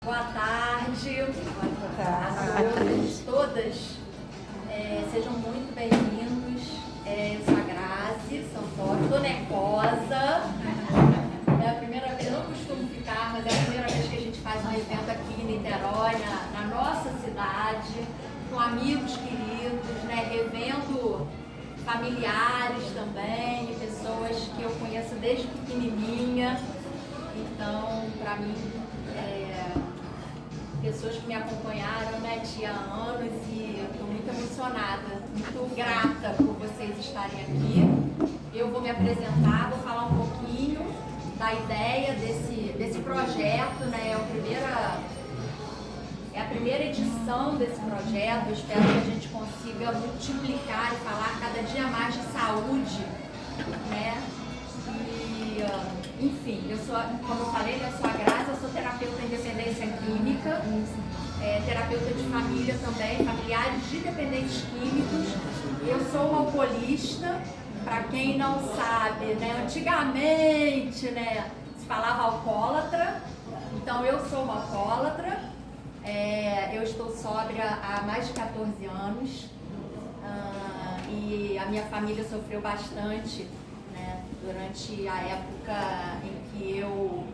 Boa tarde a todas. Sejam muito bem-vindos. Eu sou a Grazi Santoro, estou nervosa. É a primeira vez, eu não costumo ficar, mas é a primeira vez que a gente faz um evento aqui em Niterói, na nossa cidade, com amigos queridos, né, revendo familiares também, pessoas que eu conheço desde pequenininha. Então, para mim, pessoas que me acompanharam, né, tia, há anos, e eu estou muito emocionada, muito grata por vocês estarem aqui. Eu vou me apresentar, vou falar um pouquinho da ideia desse projeto, né, é a primeira edição desse projeto. Eu espero que a gente consiga multiplicar e falar cada dia mais de saúde, né? Enfim, eu sou, como eu falei, eu sou a Grazi, eu sou terapeuta em dependência química, terapeuta de família também, familiares de dependentes químicos. Eu sou uma alcoolista, para quem não sabe, né, antigamente, né, se falava alcoólatra, então eu sou uma alcoólatra, eu estou sóbria há mais de 14 anos, e a minha família sofreu bastante durante a época em que eu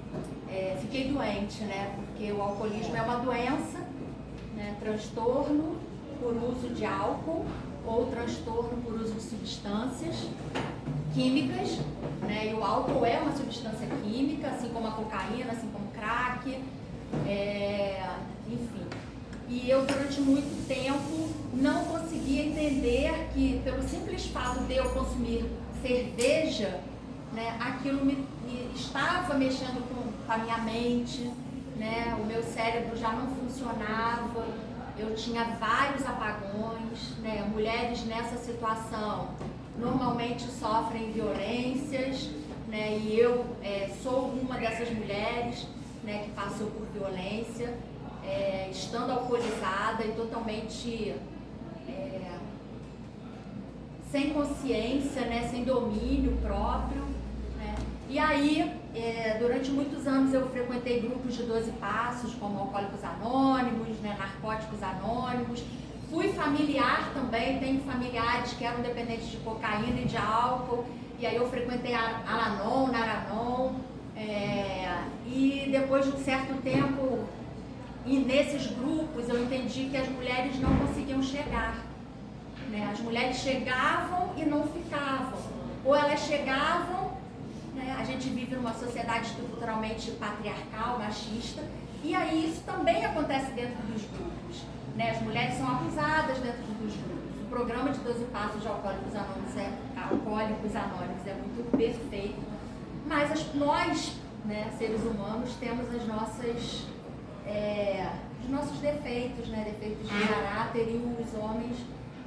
fiquei doente, né? Porque o alcoolismo é uma doença, né? Transtorno por uso de álcool ou transtorno por uso de substâncias químicas, né? E o álcool é uma substância química, assim como a cocaína, assim como o crack, enfim. E eu, durante muito tempo, não conseguia entender que, pelo simples fato de eu consumir cerveja, né, aquilo me estava mexendo com a minha mente, né, o meu cérebro já não funcionava, eu tinha vários apagões, né, mulheres nessa situação normalmente sofrem violências, né, e eu sou uma dessas mulheres, né, que passou por violência, estando alcoolizada e totalmente sem consciência, né, sem domínio próprio, né? E aí, durante muitos anos eu frequentei grupos de 12 passos, como Alcoólicos Anônimos, né, Narcóticos Anônimos. Fui familiar também, tenho familiares que eram dependentes de cocaína e de álcool, e aí eu frequentei Al-Anon, Naranon, e depois de um certo tempo, e nesses grupos eu entendi que as mulheres não conseguiam chegar. As mulheres chegavam e não ficavam, ou elas chegavam, né? A gente vive numa sociedade estruturalmente patriarcal, machista, e aí isso também acontece dentro dos grupos, né? As mulheres são abusadas dentro dos grupos. O programa de 12 Passos de Alcoólicos Anônimos é muito perfeito, mas nós, né, seres humanos, temos os nossos defeitos, né? Defeitos de caráter, e os homens,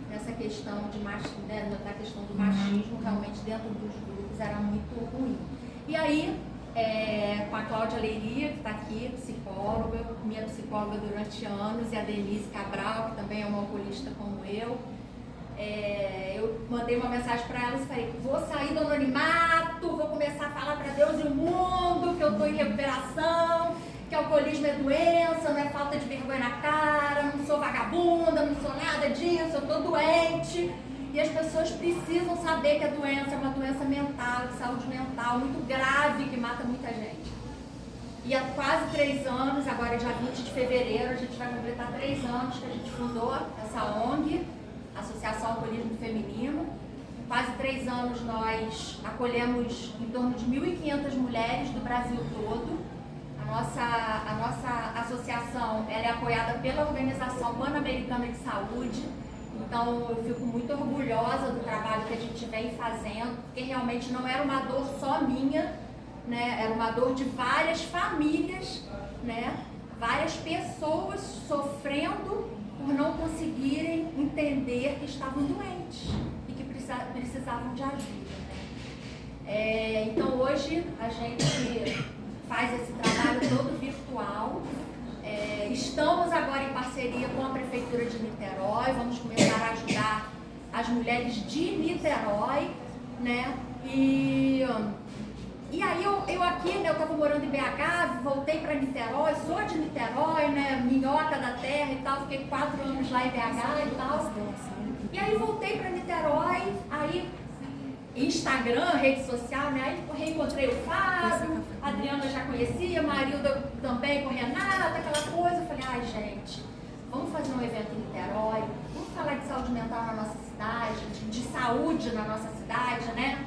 nessa questão na questão do machismo, realmente dentro dos grupos era muito ruim. E aí, com a Cláudia Leiria, que está aqui, psicóloga, minha psicóloga durante anos, e a Denise Cabral, que também é uma alcoolista como eu mandei uma mensagem para elas e falei: vou sair do anonimato, vou começar a falar para Deus e o mundo que eu estou em recuperação, que alcoolismo é doença, não é falta de vergonha na cara, não sou vagabunda, não sou nada disso, eu estou doente. E as pessoas precisam saber que a doença é uma doença mental, de saúde mental, muito grave, que mata muita gente. E há quase 3 anos, agora dia 20 de fevereiro, a gente vai completar 3 anos que a gente fundou essa ONG, Associação Alcoolismo Feminino. Quase 3 anos nós acolhemos em torno de 1.500 mulheres do Brasil todo. A nossa associação ela é apoiada pela Organização Pan-Americana de Saúde, então eu fico muito orgulhosa do trabalho que a gente vem fazendo, porque realmente não era uma dor só minha, né? Era uma dor de várias famílias, né? Várias pessoas sofrendo por não conseguirem entender que estavam doentes e que precisavam de ajuda, né? Então hoje a gente faz esse trabalho todo virtual. Estamos agora em parceria com a Prefeitura de Niterói, vamos começar a ajudar as mulheres de Niterói, né? E aí eu aqui, né, eu estava morando em BH, voltei para Niterói, sou de Niterói, minhoca da terra e tal, fiquei 4 anos lá em BH e tal. E aí voltei para Niterói, aí Instagram, rede social, né? Aí reencontrei o Fábio, a Adriana já conhecia, a Marilda também com Renata, aquela coisa. Eu falei, ai gente, vamos fazer um evento em Niterói, vamos falar de saúde mental na nossa cidade, de saúde na nossa cidade, né?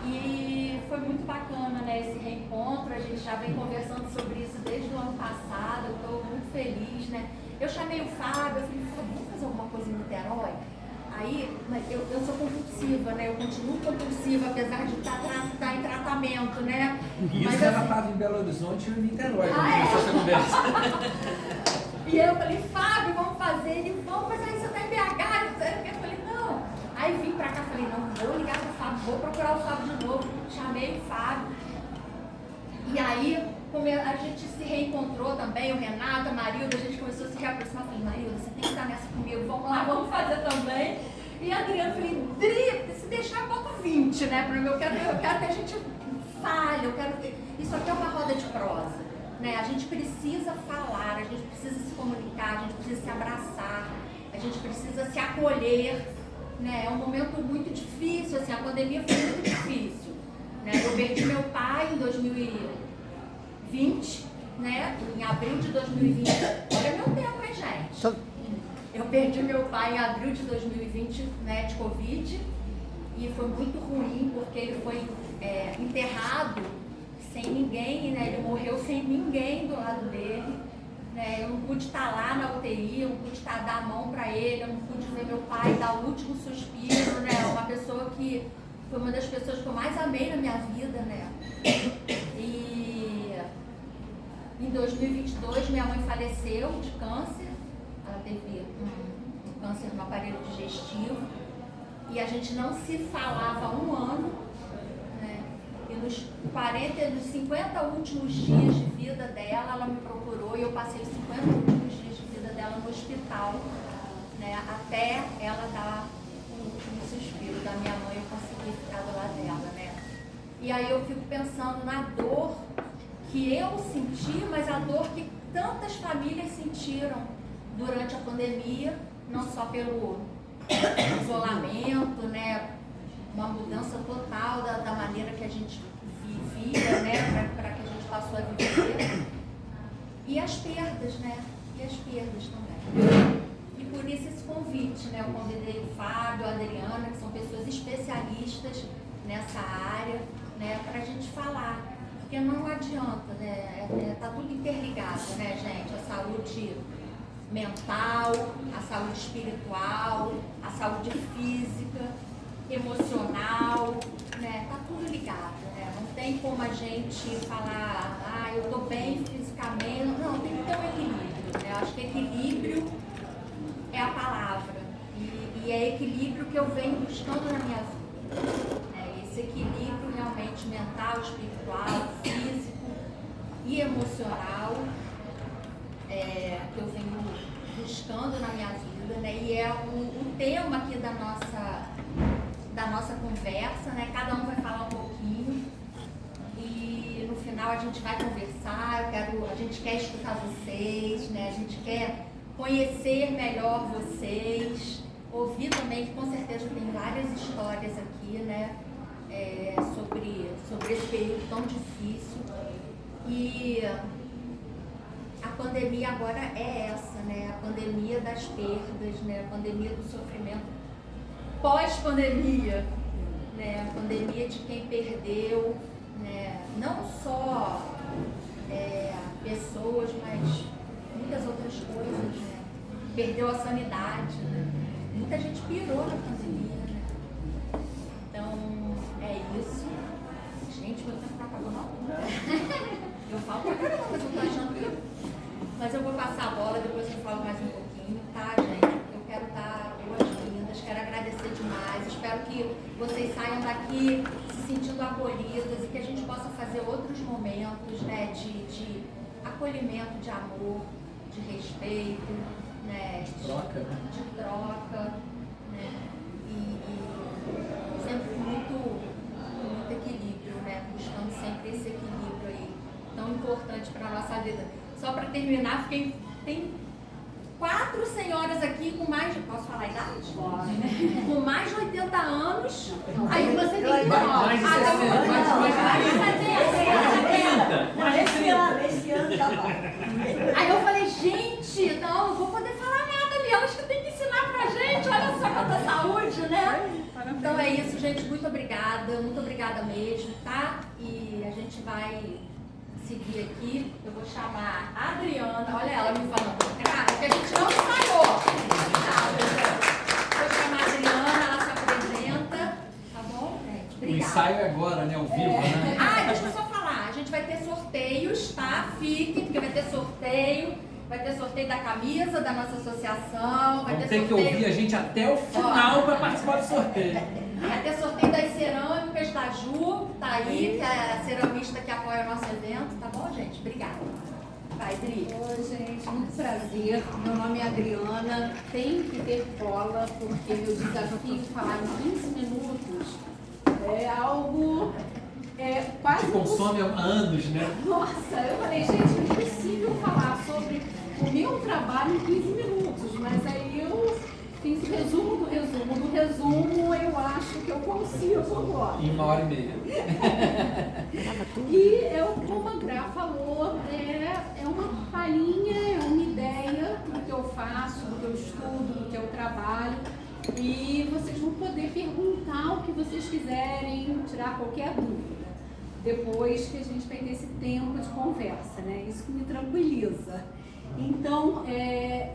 E foi muito bacana, né, esse reencontro. A gente já vem conversando sobre isso desde o ano passado, eu estou muito feliz, né? Eu chamei o Fábio, eu falei, Fábio, vamos fazer alguma coisa em Niterói? Aí, eu sou compulsiva, né? Eu continuo compulsiva, apesar de estar em tratamento, né? E isso ela estava em Belo Horizonte e em Niterói, essa conversa. E eu falei, Fábio, vamos fazer. Ele, vamos, mas aí você está em BH. Eu falei, não. Aí vim pra cá, falei, não, vou ligar pro Fábio, vou procurar o Fábio de novo. Chamei o Fábio. E aí, a gente se reencontrou também, o Renato, a Marilda, a gente começou a se reaproximar. Eu falei, Marilda, você tem que estar nessa comigo, vamos lá, vamos fazer também. E a Adriana, falei, Dri, se deixar, bota 20, né? Eu quero que a gente fale, isso aqui é uma roda de prosa, né? A gente precisa falar, a gente precisa se comunicar, a gente precisa se abraçar, a gente precisa se acolher, né? É um momento muito difícil, assim, a pandemia foi muito difícil, né? Eu perdi meu pai em 2020, né? Em abril de 2020. Olha meu tempo, hein, gente? Eu perdi meu pai em abril de 2020, né, de Covid, e foi muito ruim porque ele foi enterrado sem ninguém, né? Ele morreu sem ninguém do lado dele, né? Eu não pude estar lá na UTI, eu não pude dar a mão para ele, eu não pude ver meu pai dar o último suspiro, né? Uma pessoa que foi uma das pessoas que eu mais amei na minha vida, né? E em 2022 minha mãe faleceu de câncer, ela teve um câncer no aparelho digestivo e a gente não se falava há um ano, né? E nos 50 últimos dias de vida dela, ela me procurou e eu passei os 50 últimos dias de vida dela no hospital, né? Até ela dar o último suspiro da minha mãe, eu consegui ficar do lado dela, né? E aí eu fico pensando na dor que eu senti, mas a dor que tantas famílias sentiram durante a pandemia, não só pelo isolamento, né? Uma mudança total da maneira que a gente vivia, né? Para que a gente passou a viver. E as perdas, né? E as perdas também. E por isso esse convite, né? Eu convidei o Fábio, a Adriana, que são pessoas especialistas nessa área, né? Para a gente falar. Porque não adianta, né? Tá tudo interligado, né, gente? A saúde mental, a saúde espiritual, a saúde física, emocional, né? Tá tudo ligado, né? Não tem como a gente falar, eu tô bem fisicamente. Não, tem que ter um equilíbrio, né? Eu acho que equilíbrio é a palavra. E é equilíbrio que eu venho buscando na minha vida. Esse equilíbrio realmente mental, espiritual, físico e emocional que eu venho buscando na minha vida, né? E é o tema aqui da nossa conversa, né? Cada um vai falar um pouquinho e no final a gente vai conversar. A gente quer escutar vocês, né? A gente quer conhecer melhor vocês, ouvir também, que com certeza tem várias histórias aqui, né? Sobre esse período tão difícil. E a pandemia agora é essa, né? A pandemia das perdas, né? A pandemia do sofrimento pós-pandemia, né? A pandemia de quem perdeu, né? Não só pessoas, mas muitas outras coisas, né? Perdeu a sanidade, né? Muita gente pirou na pandemia, né? Então, é isso. Gente, meu tempo não acabou não. Eu falo pra caramba, mas eu tô achando que... Mas eu vou passar a bola, depois eu falo mais um pouquinho, tá, gente? Eu quero dar boas-vindas, quero agradecer demais. Espero que vocês saiam daqui se sentindo acolhidas e que a gente possa fazer outros momentos, né, de acolhimento, de amor, de respeito, né? De troca, né? E sempre muito equilíbrio, né? Buscando sempre esse equilíbrio aí, tão importante para a nossa vida. só para terminar, tem 4 senhoras aqui com mais, posso falar a idade? Pode. Com mais de 80 anos. Aí você tem que mais de 60, Esse ano já vai. Aí eu falei, gente, não, não vou poder falar nada ali, elas que tem que ensinar pra gente, olha só quanta saúde, né? Então é isso, gente, muito obrigada mesmo, tá? E a gente vai seguir aqui, eu vou chamar a Adriana, olha ela me falando, cara, que a gente não ensaiou. Vou chamar a Adriana, ela se apresenta, tá bom? O Obrigada. ensaio é agora, né? Ao vivo, né? Ah, deixa eu só falar, a gente vai ter sorteios, tá? Fiquem, porque vai ter sorteio da camisa da nossa associação, vai Vamos ter ter que sorteio... ouvir a gente até o final para participar do sorteio. Vai ter sorteio das cerâmicas da Ju, tá aí, que é a ceramista que apoia o nosso evento, tá bom, gente? Obrigada. Vai, Adri. Oi, gente, muito prazer. Meu nome é Adriana. Tem que ter cola, porque meu desafio de falar em 15 minutos é algo quase... Que consome há anos, né? Nossa, eu falei, gente, é impossível falar sobre o meu trabalho em 15 minutos, mas aí eu fiz o resumo do resumo do resumo, eu acho que eu consigo agora. Em 1h30. E como a Gra falou, é uma palhinha, é uma ideia do que eu faço, do que eu estudo, do que eu trabalho. E vocês vão poder perguntar o que vocês quiserem, tirar qualquer dúvida. Depois que a gente vai ter esse tempo de conversa, né? Isso que me tranquiliza. Então,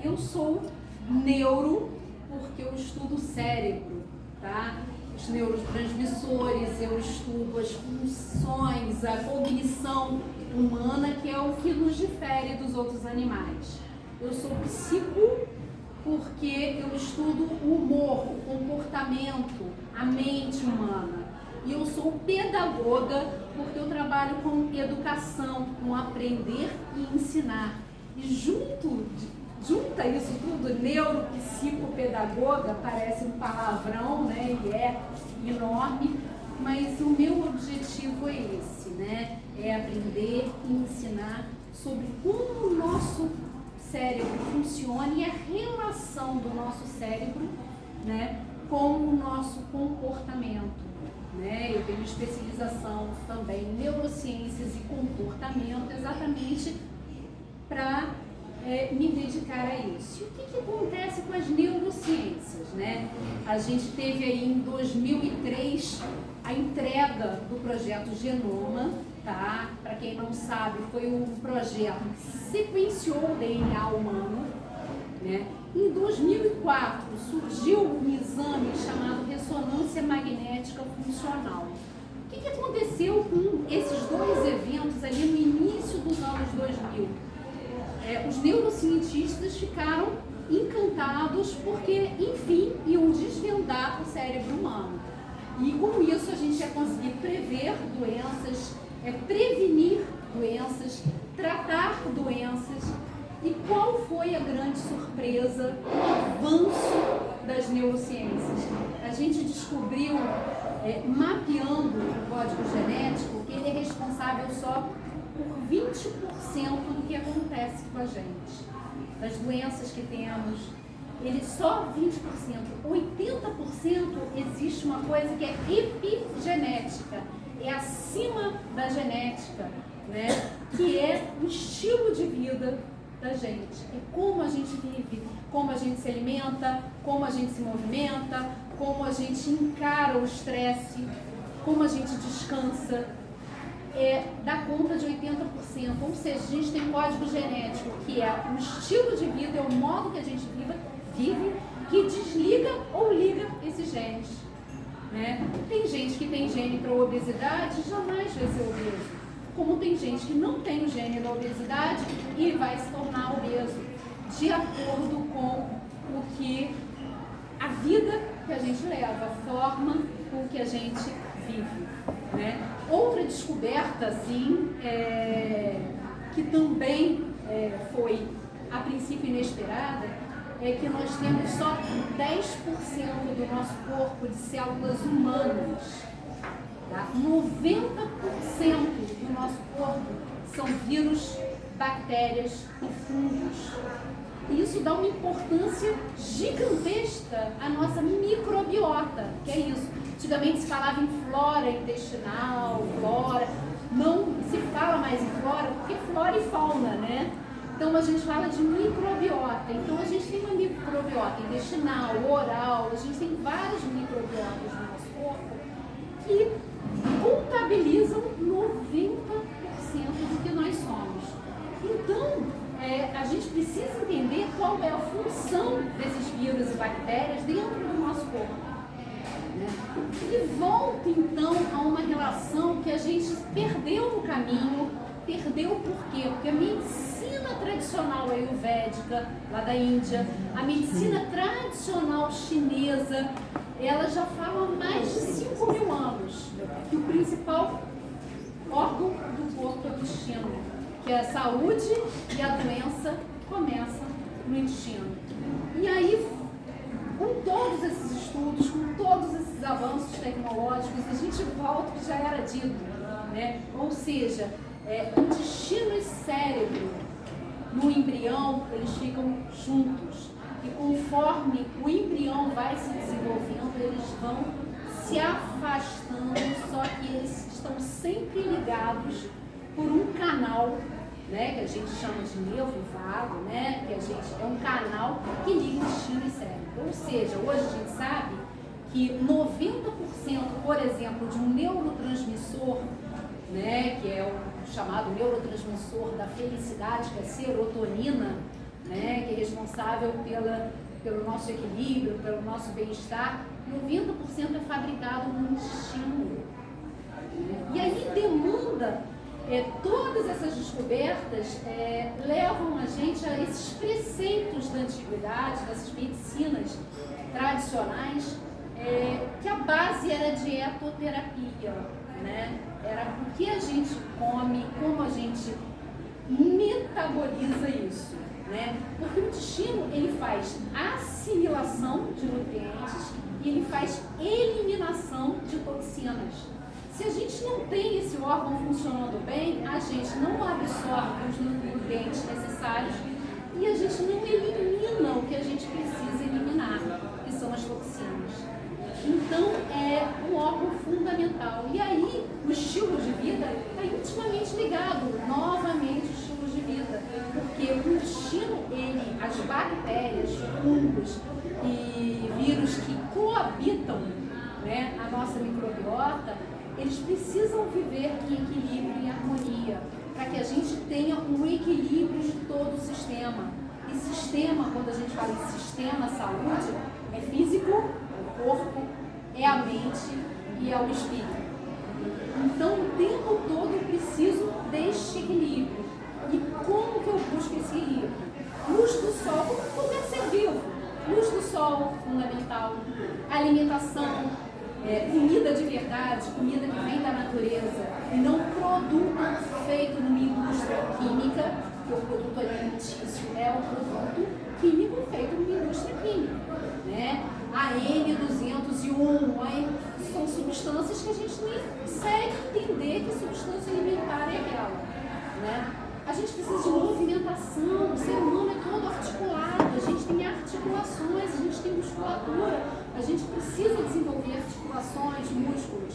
eu sou neuro porque eu estudo o cérebro, tá? Os neurotransmissores, eu estudo as funções, a cognição humana, que é o que nos difere dos outros animais. Eu sou psico porque eu estudo o humor, o comportamento, a mente humana. E eu sou pedagoga porque eu trabalho com educação, com aprender e ensinar. E junta isso tudo, neuropsicopedagoga, parece um palavrão, né? E é enorme, mas o meu objetivo é esse, né? É aprender e ensinar sobre como o nosso cérebro funciona e a relação do nosso cérebro, né, com o nosso comportamento, né? Eu tenho especialização também em neurociências e comportamento, exatamente para me dedicar a isso. E o que acontece com as neurociências, né? A gente teve aí em 2003 a entrega do projeto Genoma, tá? Para quem não sabe, foi um projeto que sequenciou o DNA humano, né? Em 2004 surgiu um exame chamado ressonância magnética funcional. O que aconteceu com esses dois eventos ali no início dos anos 2000? Os neurocientistas ficaram encantados porque, enfim, iam desvendar o cérebro humano. E com isso a gente ia conseguir prever doenças, prevenir doenças, tratar doenças. E qual foi a grande surpresa, o avanço das neurociências? A gente descobriu, mapeando o código genético, que ele é responsável só por 20% do que acontece com a gente, das doenças que temos. Ele só 20%, 80% existe uma coisa que é epigenética, é acima da genética, né? Que é o estilo de vida da gente, é como a gente vive, como a gente se alimenta, como a gente se movimenta, como a gente encara o estresse, como a gente descansa. Dá conta de 80%, ou seja, a gente tem código genético, que é o estilo de vida, é o modo que a gente vive, que desliga ou liga esses genes, né? Tem gente que tem gene para obesidade, jamais vai ser obeso, como tem gente que não tem o gene da obesidade e vai se tornar obeso, de acordo com o que a vida que a gente leva, a forma com que a gente vive, né? Outra descoberta, assim, que também foi a princípio inesperada, é que nós temos só 10% do nosso corpo de células humanas. Tá? 90% do nosso corpo são vírus bactérias e fungos. E isso dá uma importância gigantesca à nossa microbiota, que é isso. Antigamente se falava em flora intestinal, flora, não se fala mais em flora, porque flora e fauna, né? Então a gente fala de microbiota. Então a gente tem uma microbiota intestinal, oral, a gente tem várias microbiotas no nosso corpo que contabilizam 90% do que nós somos. Então, a gente precisa entender qual é a função desses vírus e bactérias dentro do nosso corpo. Né? E volta então a uma relação que a gente perdeu no caminho. Perdeu por quê? Porque a medicina tradicional ayurvédica, lá da Índia, a medicina tradicional chinesa, ela já fala há mais de 5.000 anos que o principal órgão do corpo é o intestino, que a saúde e a doença começam no intestino. E aí, com todos esses estudos, com todos esses avanços tecnológicos, a gente volta que já era dito, né? Ou seja, intestino e cérebro no embrião, eles ficam juntos. E conforme o embrião vai se desenvolvendo, eles vão se afastando, só que eles estão sempre ligados por um canal, né, que a gente chama de nervo vago, né, que é um canal que liga intestino e cérebro. Ou seja, hoje a gente sabe que 90%, por exemplo, de um neurotransmissor, né, que é o chamado neurotransmissor da felicidade, que é a serotonina, né, que é responsável pelo nosso equilíbrio, pelo nosso bem-estar, 90% é fabricado no intestino. E aí demanda, todas essas descobertas levam a gente a esses preceitos da antiguidade, dessas medicinas tradicionais, que a base era a dietoterapia, né? Era o que a gente come, como a gente metaboliza isso, né? Porque o intestino, ele faz assimilação de nutrientes e ele faz eliminação de toxinas. Se a gente não tem esse órgão funcionando bem, a gente não absorve os nutrientes necessários e a gente não elimina o que a gente precisa eliminar, que são as toxinas. Então, é um órgão fundamental. E aí, o estilo de vida está intimamente ligado, novamente, ao estilo de vida. Porque o intestino, as bactérias, fungos e vírus que coabitam, né, a nossa microbiota, eles precisam viver em equilíbrio e harmonia, para que a gente tenha um equilíbrio de todo o sistema. E sistema, quando a gente fala em sistema saúde, é físico, é o corpo, é a mente e é o espírito. Então, o tempo todo eu preciso deste equilíbrio. E como que eu busco esse equilíbrio? Luz do sol, como qualquer ser vivo. Luz do sol, fundamental. Alimentação, comida de verdade, comida que vem da natureza. E não produto feito numa indústria química, que o produto alimentício é um produto químico feito numa indústria química, né? A N201, são substâncias que a gente nem consegue entender que substância alimentar é aquela, né? A gente precisa de movimentação, o ser humano é todo articulado, a gente tem articulações, a gente tem musculatura, a gente precisa desenvolver articulações, músculos.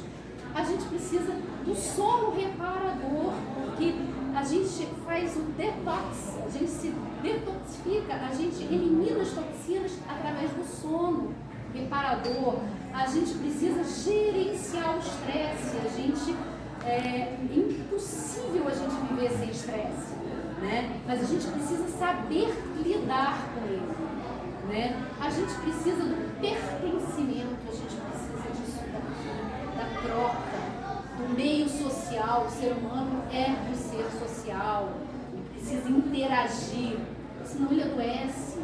A gente precisa do sono reparador, porque a gente faz o detox, a gente se detoxifica, a gente elimina as toxinas através do sono reparador. A gente precisa gerenciar o estresse, é impossível a gente viver sem estresse, né? Mas a gente precisa saber lidar com ele, né? A gente precisa do pertencimento, a gente precisa disso daqui, da troca, do meio social. O ser humano é um ser social, ele precisa interagir, senão ele adoece,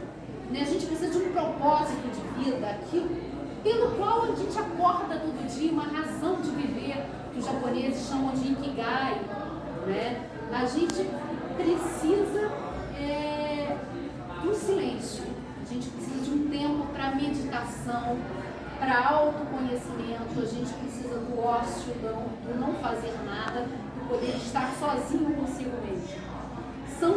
né? A gente precisa de um propósito de vida, aquilo pelo qual a gente acorda todo dia, uma razão de viver, que os japoneses chamam de Ikigai, né? A gente precisa do silêncio, a gente precisa de um tempo para meditação, para autoconhecimento, a gente precisa do ócio, do não fazer nada, do poder estar sozinho consigo mesmo. São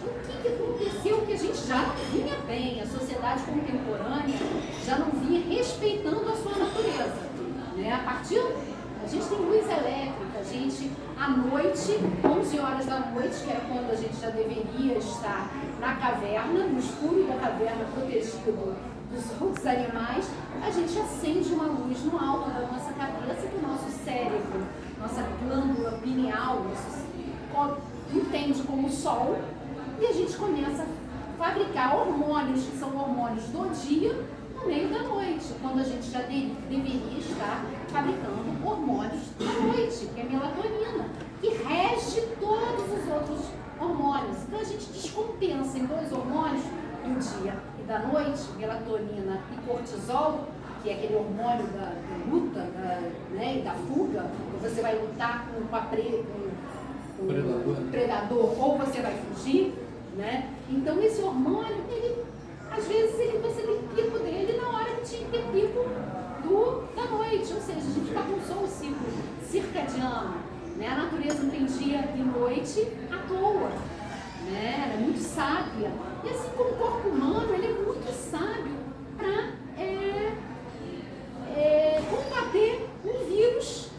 o que aconteceu que a gente já não vinha bem, a sociedade contemporânea já não vinha respeitando a sua natureza, né? A partir, a gente tem luz elétrica, a gente, à noite, 11 horas da noite, que era quando a gente já deveria estar na caverna, no escuro da caverna, protegido dos outros animais, a gente acende uma luz no alto da nossa cabeça que o nosso cérebro, nossa glândula pineal, entende como sol, e a gente começa a fabricar hormônios, que são hormônios do dia, no meio da noite, quando a gente já deveria estar fabricando hormônios da noite, que é a melatonina, que rege todos os outros hormônios. Então a gente descompensa em dois hormônios do dia e da noite, melatonina e cortisol, que é aquele hormônio da luta, né, e da fuga, que você vai lutar com o predador ou você vai fugir, né? Então esse hormônio, ele, às vezes você tem pico dele na hora que tinha que ter pico da noite, ou seja, a gente bagunçou o ciclo circadiano, né? A natureza não tem dia e noite à toa, né? Ela é muito sábia, e assim como o corpo humano, ele é muito sábio para combater um vírus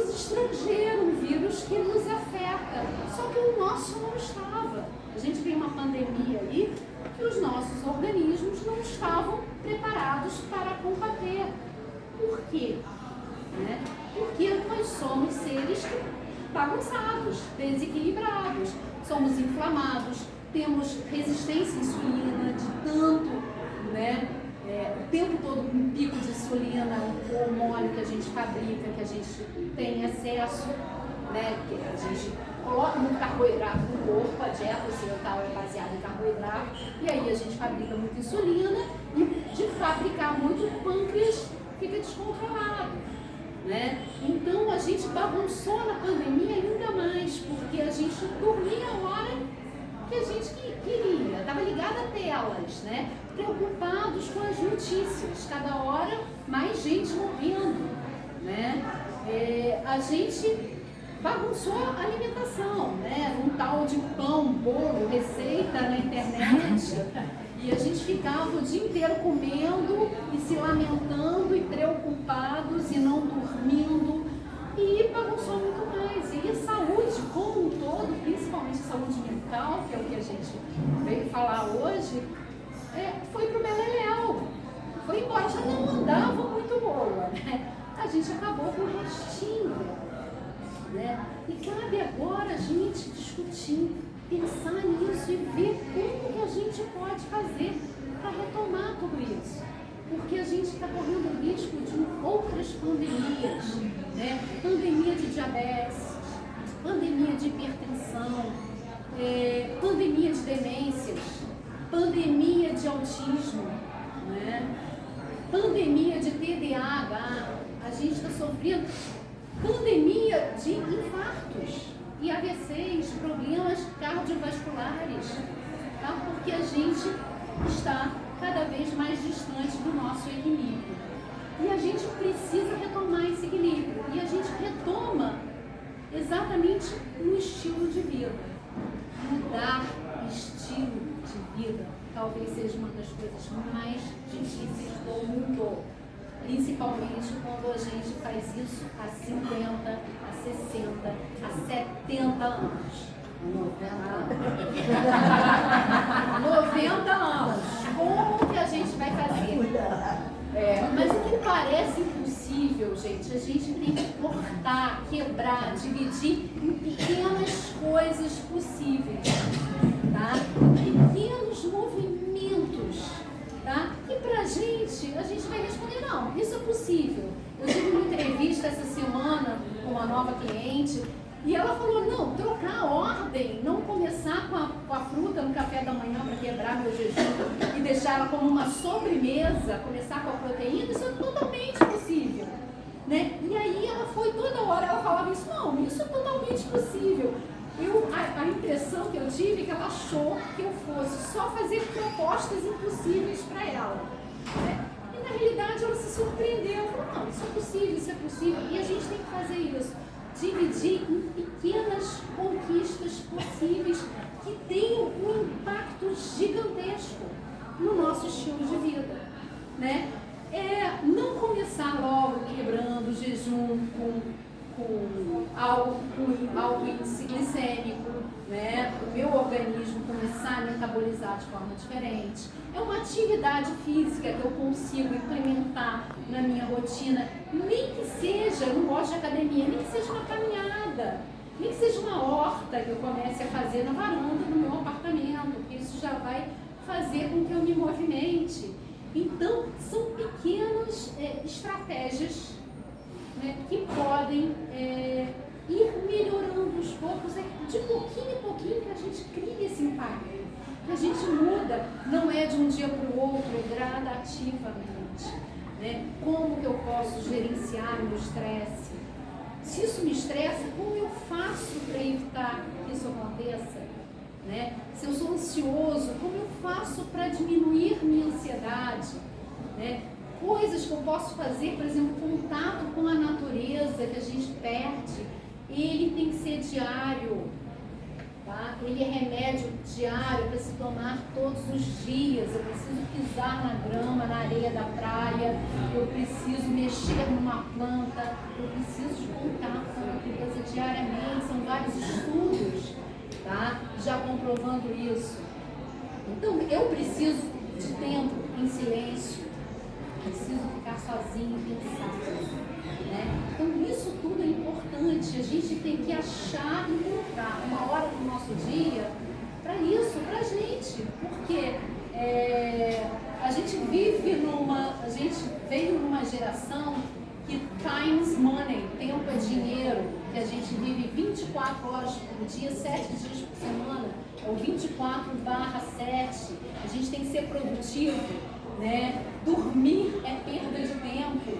estrangeiro, um vírus que nos afeta. Só que o nosso não estava. A gente tem uma pandemia aí que os nossos organismos não estavam preparados para combater. Por quê? Né? Porque nós somos seres bagunçados, desequilibrados, somos inflamados, temos resistência à insulina de tanto, né? O tempo todo um pico de insulina, o hormônio que a gente fabrica, que a gente tem excesso, né? Que a gente coloca muito carboidrato no corpo, a dieta ocidental é baseada em carboidrato, e aí a gente fabrica muita insulina e de fabricar muito, o pâncreas fica descontrolado, né? Então a gente bagunçou na pandemia ainda mais, porque a gente dormia a hora que a gente queria, estava ligado a telas, né? Preocupados com as notícias, cada hora mais gente morrendo, né? A gente bagunçou a alimentação, né? Um tal de pão, bolo, receita na internet, e a gente ficava o dia inteiro comendo e se lamentando e preocupados e não dormindo, e bagunçou muito mais. E a saúde como um todo, principalmente a saúde mental, que é o que a gente veio falar hoje, foi pro beleléu, foi embora, já não andava muito boa, né? A gente acabou com o restinho, né? E cabe agora a gente discutir, pensar nisso e ver como que a gente pode fazer para retomar tudo isso. Porque a gente está correndo o risco de outras pandemias, né? Pandemia de diabetes, pandemia de hipertensão, pandemia de demências, pandemia de autismo, né? Pandemia de TDAH, a gente está sofrendo pandemia de infartos e AVCs, problemas cardiovasculares, tá? Porque a gente está cada vez mais distante do nosso equilíbrio. E a gente precisa retomar esse equilíbrio. E a gente retoma exatamente no estilo de vida. Mudar estilo de vida talvez seja uma das coisas mais difíceis do mundo. Principalmente quando a gente faz isso há 50, a 60, a 70 anos. 90 anos. Como que a gente vai fazer? Mas o que parece impossível, gente, a gente tem que cortar, quebrar, dividir em pequenas coisas possíveis, tá? Pequenos movimentos, tá? E pra gente, a gente vai responder, não, isso é possível. Eu tive uma entrevista essa semana com uma nova cliente, e ela falou, não, trocar a ordem, não começar com a fruta no café da manhã para quebrar meu jejum e deixar ela como uma sobremesa, começar com a proteína, isso é totalmente possível, né? E aí ela foi toda hora, ela falava isso, não, isso é totalmente possível. A impressão que eu tive é que ela achou que eu fosse só fazer propostas impossíveis para ela, né? E na realidade ela se surpreendeu, falou, não, isso é possível, e a gente tem que fazer isso. dividir em pequenas conquistas possíveis que tenham um impacto gigantesco no nosso estilo de vida, né? Não começar logo quebrando o jejum com alto índice glicêmico, né? O meu organismo começar a metabolizar de forma diferente. É uma atividade física que eu consigo implementar na minha rotina, nem que seja, eu não gosto de academia, nem que seja uma caminhada, nem que seja uma horta que eu comece a fazer na varanda do meu apartamento, porque isso já vai fazer com que eu me movimente. Então, são pequenas estratégias, né, que podem ir melhorando aos poucos, de pouquinho em pouquinho que a gente cria esse impacto, que a gente muda, não é de um dia para o outro, é gradativamente, né? Como que eu posso gerenciar meu estresse? Se isso me estressa, como eu faço para evitar que isso aconteça? Né? Se eu sou ansioso, como eu faço para diminuir minha ansiedade? Né? Coisas que eu posso fazer, por exemplo, contato com a natureza que a gente perde, ele tem que ser diário, tá? Ele é remédio diário para se tomar todos os dias. Eu preciso pisar na grama, na areia da praia, eu preciso mexer numa planta, eu preciso de contato com a natureza diariamente. São vários estudos, tá? Já comprovando isso. Então, eu preciso de tempo em silêncio, preciso ficar sozinho e pensar, né? Então, isso tudo é importante. A gente tem que achar e encontrar uma hora do nosso dia para isso, para a gente, porque a gente veio numa geração que time's money, tempo é dinheiro, que a gente vive 24 horas por dia, 7 dias por semana, ou 24/7, a gente tem que ser produtivo, né? Dormir é perda de tempo.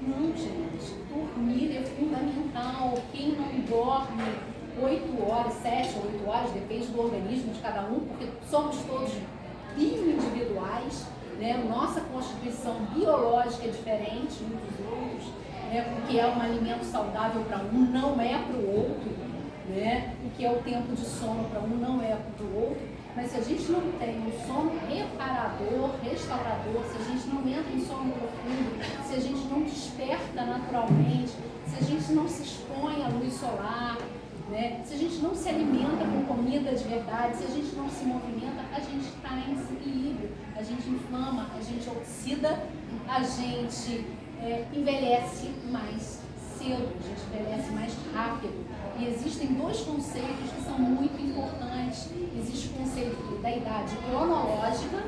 Não, gente, dormir é fundamental. Quem não dorme 8 horas, 7 ou 8 horas, depende do organismo de cada um, porque somos todos bioindividuais, né? Nossa constituição biológica é diferente uns dos outros, né? O que é um alimento saudável para um não é para o outro, né? O que é o tempo de sono para um não é para o outro. Mas se a gente não tem um sono reparador, restaurador, se a gente não entra em sono profundo, se a gente não desperta naturalmente, se a gente não se expõe à luz solar, né? Se a gente não se alimenta com comida de verdade, se a gente não se movimenta, a gente está em desequilíbrio, a gente inflama, a gente oxida, a gente envelhece mais cedo, a gente envelhece mais rápido. E existem dois conceitos que são muito importantes. Existe o conceito da idade cronológica,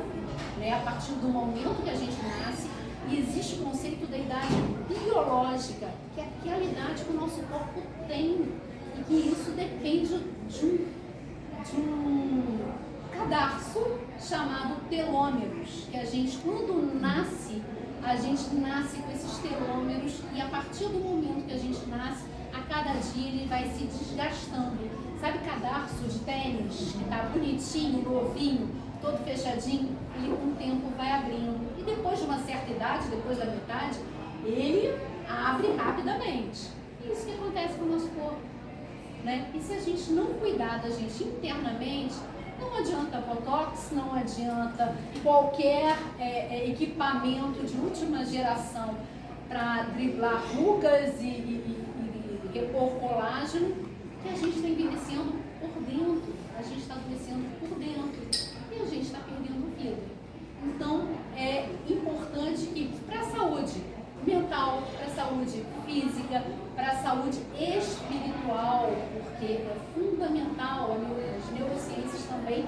né, a partir do momento que a gente nasce, e existe o conceito da idade biológica, que é aquela idade que o nosso corpo tem, e que isso depende de um cadarço chamado telômeros, que a gente, quando nasce, a gente nasce com esses telômeros, e a partir do momento que a gente nasce, a cada dia ele vai se desgastando. Sabe cadarço de tênis, que está bonitinho, novinho, todo fechadinho? Ele com o tempo vai abrindo. E depois de uma certa idade, depois da metade, ele abre rapidamente. É isso que acontece com o nosso corpo, né? E se a gente não cuidar da gente internamente, não adianta botox, não adianta qualquer equipamento de última geração para driblar rugas e repor colágeno, que a gente está envelhecendo por dentro, a gente está adoecendo por dentro e a gente está perdendo vida. Então, é importante que para a saúde mental, para a saúde física, para a saúde espiritual, porque é fundamental, as neurociências também,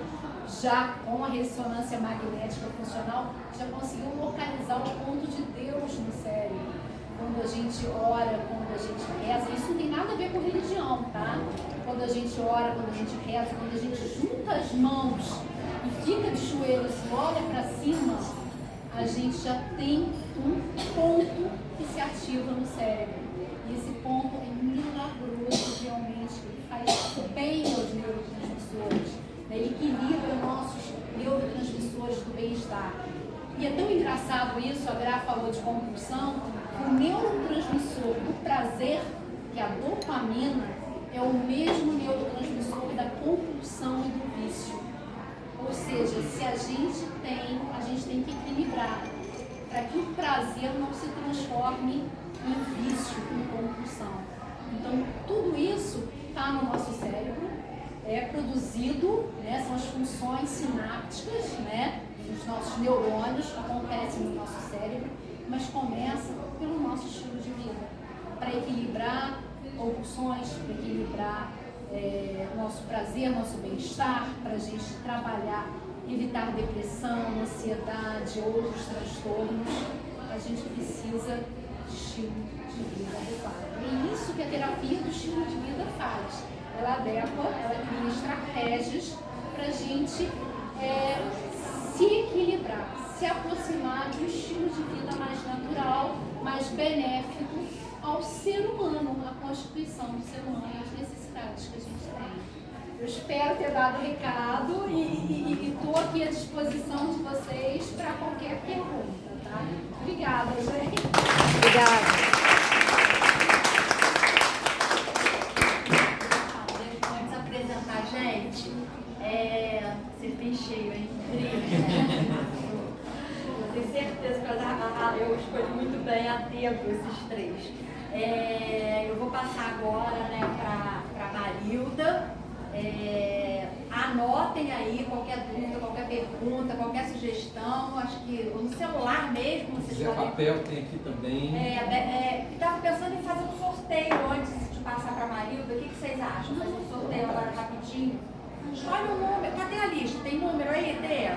já com a ressonância magnética funcional, já conseguiu localizar o ponto de Deus no cérebro. Quando a gente ora, quando a gente reza, isso não tem nada a ver com religião, tá? Quando a gente ora, quando a gente reza, quando a gente junta as mãos e fica de joelhos e olha para cima, a gente já tem um ponto que se ativa no cérebro. E esse ponto é milagroso realmente, ele faz bem aos neurotransmissores, né? Ele equilibra nossos neurotransmissores do bem-estar. E é tão engraçado isso, a Gra falou de compulsão, o neurotransmissor do prazer que a dopamina é o mesmo neurotransmissor da compulsão e do vício. Ou seja, se a gente tem que equilibrar para que o prazer não se transforme em vício, em compulsão. Então, tudo isso está no nosso cérebro, é produzido, né, são as funções sinápticas, né, dos nossos neurônios que acontecem no nosso cérebro, mas começa pelo nosso estilo de vida, para equilibrar compulsões, para equilibrar nosso prazer, nosso bem-estar, para a gente trabalhar, evitar depressão, ansiedade, outros transtornos. A gente precisa de estilo de vida adequado. É isso que a terapia do estilo de vida faz. Ela adequa, ela cria estratégias para a gente se equilibrar, se aproximar de um estilo de vida mais natural, mais benéfico ao ser humano, à constituição do ser humano, às necessidades que a gente tem. Eu espero ter dado o recado e estou aqui à disposição de vocês para qualquer pergunta, tá? Obrigada, gente. Obrigada. Antes de apresentar a gente, você bem cheio, hein? Eu tenho certeza que eu escolhi muito bem a dedo esses três. Eu vou passar agora, né, para Marilda. Anotem aí qualquer dúvida, qualquer pergunta, qualquer sugestão. Acho que no celular mesmo vocês Se podem. papel tem aqui também. Estava pensando em fazer um sorteio antes de passar para a Marilda. O que vocês acham? Fazer um sorteio agora rapidinho? Escolhe um número. Cadê a lista? Tem número aí, Tê?